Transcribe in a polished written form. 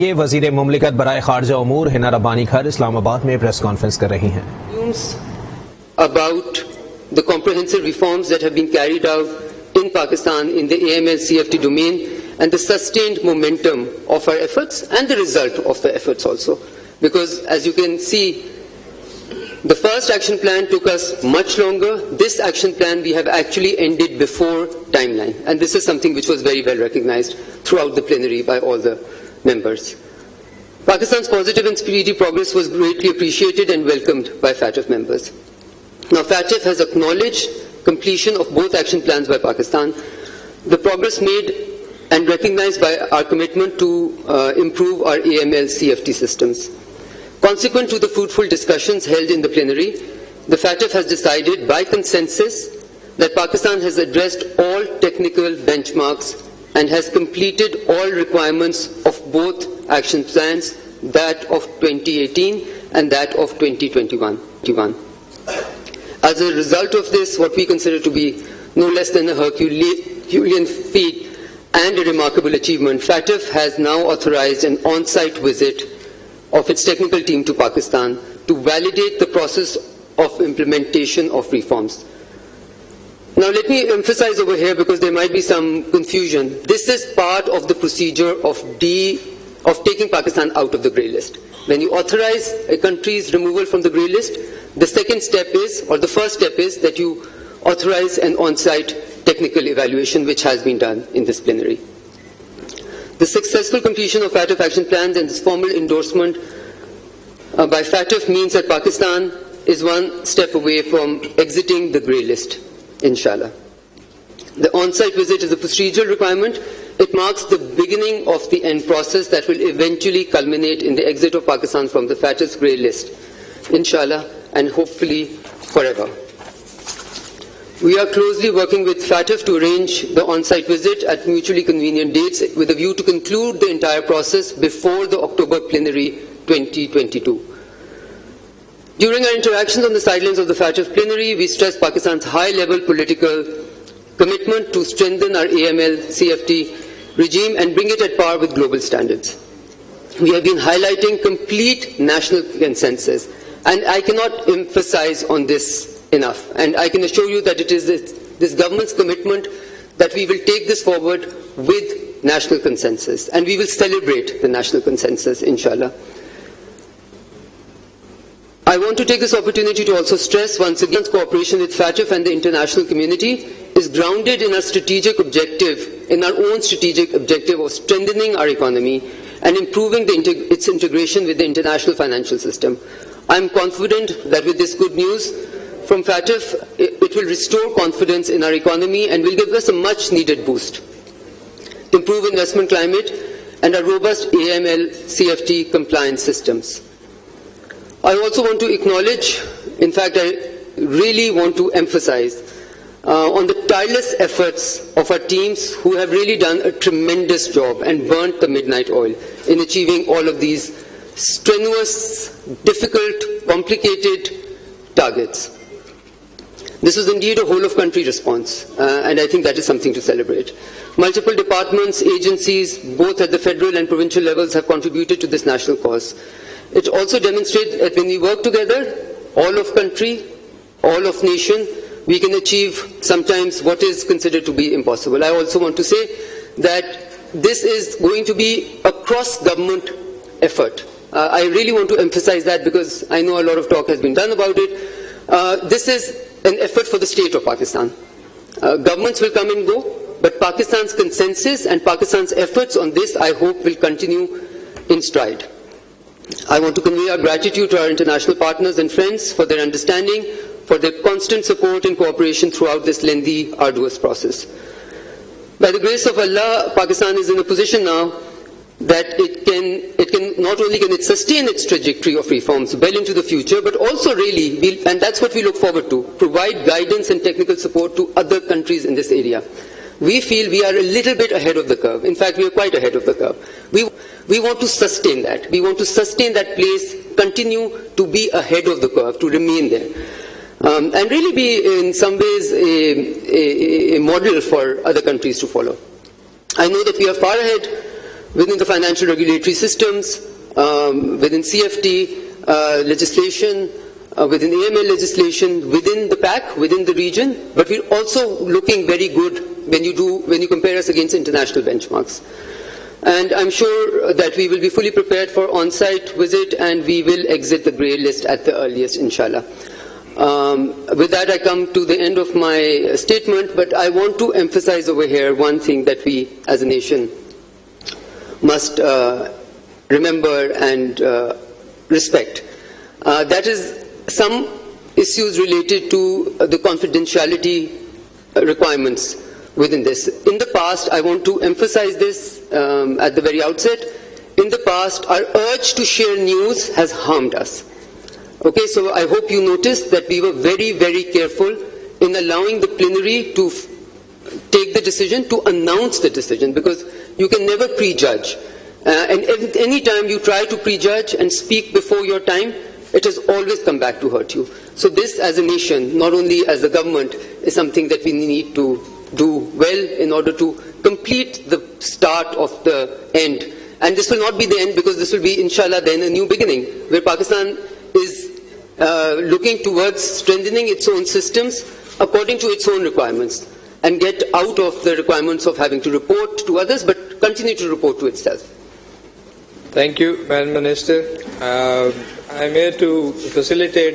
ये वज़ीर मुमलिकत बराए खारजा उमूर हिना रब्बानी खर इस्लामाबाद में प्रेस कॉन्फ्रेंस कर रही हैं। About the comprehensive reforms that have been carried out in Pakistan in the AML-CFT domain and the sustained momentum of our efforts and the result of the efforts also. Because as you can see, the first action plan took us much longer. This action plan we have actually ended before timeline, and this is something which was very well recognized throughout the plenary by all the members. Pakistan's positive and speedy progress was greatly appreciated and welcomed by FATF members. Now FATF has acknowledged completion of both action plans by Pakistan, the progress made and recognized by our commitment to improve our AML-CFT systems. Consequent to the fruitful discussions held in the plenary, the FATF has decided by consensus that Pakistan has addressed all technical benchmarks and has completed all requirements of both action plans, that of 2018 and that of 2021. As a result of this, what we consider to be no less than a Herculean feat and a remarkable achievement, FATF has now authorized an on-site visit of its technical team to Pakistan to validate the process of implementation of reforms. Now let me emphasize over here, because there might be some confusion. This is part of the procedure of taking Pakistan out of the grey list. When you authorize a country's removal from the grey list, the second step is, or the first step is, that you authorize an on-site technical evaluation, which has been done in this plenary. The successful completion of FATF action plans and its formal endorsement by FATF means that Pakistan is one step away from exiting the grey list, inshallah. The on-site visit is a procedural requirement. It marks the beginning of the end process that will eventually culminate in the exit of Pakistan from the FATF's grey list, inshallah, and hopefully forever. We are closely working with FATF to arrange the on-site visit at mutually convenient dates with a view to conclude the entire process before the October plenary 2022. During our interactions on the sidelines of the FATF plenary, we stressed Pakistan's high-level political commitment to strengthen our AML-CFT regime and bring it at par with global standards. We have been highlighting complete national consensus, and I cannot emphasize on this enough. And I can assure you that it is this government's commitment that we will take this forward with national consensus, and we will celebrate the national consensus, inshallah. I want to take this opportunity to also stress once again cooperation with FATF and the international community is grounded in a strategic objective, in our own strategic objective of strengthening our economy and improving its integration with the international financial system. I am confident that with this good news from FATF, it will restore confidence in our economy and will give us a much needed boost, improve investment climate and a robust AML-CFT compliance systems. I also want to acknowledge, in fact I really want to emphasize on the tireless efforts of our teams who have really done a tremendous job and burnt the midnight oil in achieving all of these strenuous, difficult, complicated targets. This is indeed a whole-of-country response, and I think that is something to celebrate. Multiple departments, agencies, both at the federal and provincial levels, have contributed to this national cause. It also demonstrates that when we work together, all of country, all of nation, we can achieve sometimes what is considered to be impossible. I also want to say that this is going to be a cross-government effort. I really want to emphasize that because I know a lot of talk has been done about it. This is an effort for the state of Pakistan. Governments will come and go, but Pakistan's consensus and Pakistan's efforts on this, I hope, will continue in stride. I want to convey our gratitude to our international partners and friends for their understanding, for their constant support and cooperation throughout this lengthy, arduous process. By the grace of Allah, Pakistan is in a position now that it can not only can it sustain its trajectory of reforms well into the future, but also really, and that's what we look forward to, provide guidance and technical support to other countries in this area. We feel we are a little bit ahead of the curve. In fact, we are quite ahead of the curve. We want to sustain that. We want to sustain that place, continue to be ahead of the curve, to remain there. And really be in some ways a model for other countries to follow. I know that we are far ahead within the financial regulatory systems, within CFT legislation, within AML legislation, within the PAC, within the region, but we're also looking very good when you compare us against international benchmarks. And I'm sure that we will be fully prepared for on-site visit, and we will exit the grey list at the earliest, inshallah. With that, I come to the end of my statement, but I want to emphasize over here one thing that we as a nation must remember and respect. That is some issues related to the confidentiality requirements within this. In the past, I want to emphasize this at the very outset, in the past, our urge to share news has harmed us. Okay, so I hope you noticed that we were very, very careful in allowing the plenary to take the decision, to announce the decision, because you can never prejudge. And any time you try to prejudge and speak before your time, it has always come back to hurt you. So this, as a nation, not only as a government, is something that we need to do well in order to complete the start of the end. And this will not be the end, because this will be, inshallah, then a new beginning, where Pakistan is looking towards strengthening its own systems according to its own requirements, and get out of the requirements of having to report to others, but continue to report to itself. Thank you, Madam Minister. I'm here to facilitate